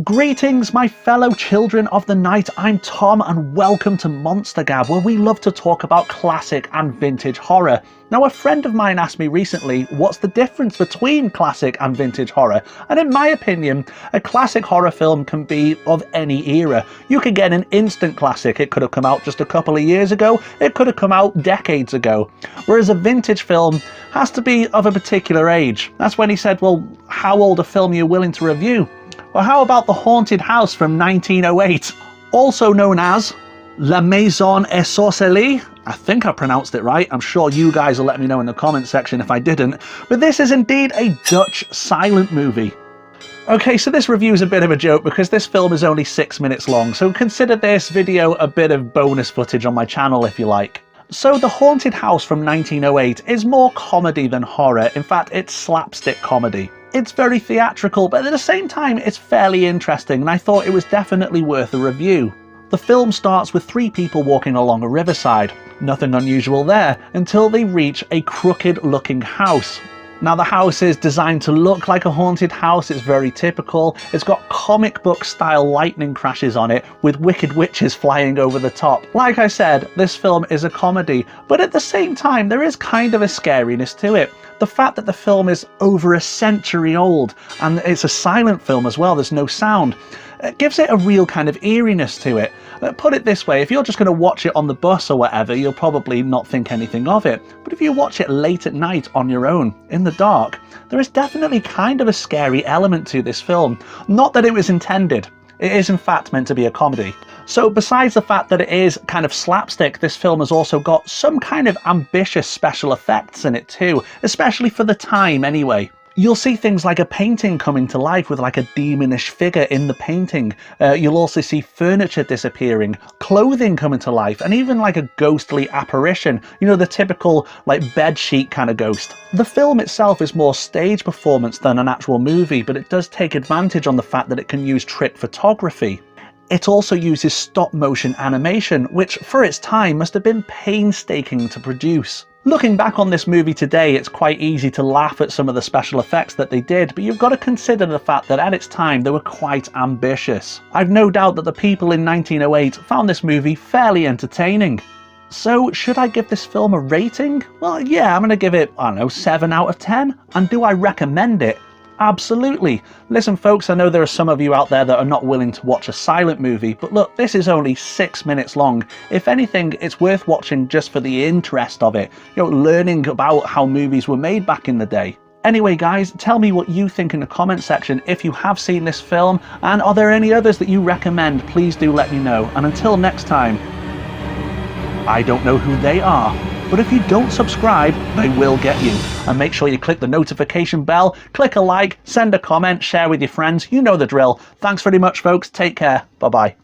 Greetings, my fellow children of the night. I'm Tom, and welcome to Monster Gab, where we love to talk about classic and vintage horror. Now, a friend of mine asked me recently, what's the difference between classic and vintage horror? And in my opinion, a classic horror film can be of any era. You could get an instant classic. It could have come out just a couple of years ago. It could have come out decades ago. Whereas a vintage film has to be of a particular age. That's when he said, well, how old a film are you willing to review? Well, how about The Haunted House from 1908? Also known as La Maison Ensorcelée. I think I pronounced it right. I'm sure you guys will let me know in the comment section if I didn't. But this is indeed a Dutch silent movie. Okay, so this review is a bit of a joke because this film is only 6 minutes long, so consider this video a bit of bonus footage on my channel if you like. So The Haunted House from 1908 is more comedy than horror. In fact, it's slapstick comedy. It's very theatrical, but at the same time it's fairly interesting, and I thought it was definitely worth a review. The film starts with 3 people walking along a riverside. Nothing unusual there, until they reach a crooked looking house. Now, the house is designed to look like a haunted house. It's very typical. It's got comic book style lightning crashes on it with wicked witches flying over the top. Like I said, this film is a comedy, but at the same time there is kind of a scariness to it. The fact that the film is over a century old and it's a silent film as well, there's no sound, it gives it a real kind of eeriness to it. Put it this way, if you're just going to watch it on the bus or whatever, you'll probably not think anything of it. But if you watch it late at night on your own, in the dark, there is definitely kind of a scary element to this film. Not that it was intended. It is in fact meant to be a comedy. So besides the fact that it is kind of slapstick, this film has also got some kind of ambitious special effects in it too, especially for the time anyway. You'll see things like a painting coming to life with like a demonish figure in the painting. You'll also see furniture disappearing, clothing coming to life, and even like a ghostly apparition. You know, the typical like bedsheet kind of ghost. The film itself is more stage performance than an actual movie, but it does take advantage on the fact that it can use trick photography. It also uses stop motion animation, which for its time must have been painstaking to produce. Looking back on this movie today, it's quite easy to laugh at some of the special effects that they did, but you've got to consider the fact that at its time they were quite ambitious. I've no doubt that the people in 1908 found this movie fairly entertaining. So should I give this film a rating? Well, yeah, I'm going to give it, I don't know, 7 out of 10. And do I recommend it? Absolutely. Listen folks, I know there are some of you out there that are not willing to watch a silent movie, but look, this is only 6 minutes long. If anything, it's worth watching just for the interest of it, you know, learning about how movies were made back in the day. Anyway guys, tell me what you think in the comment section if you have seen this film, and are there any others that you recommend? Please do let me know. And until next time, I don't know who they are, but if you don't subscribe, they will get you. And make sure you click the notification bell, click a like, send a comment, share with your friends. You know the drill. Thanks very much, folks. Take care. Bye-bye.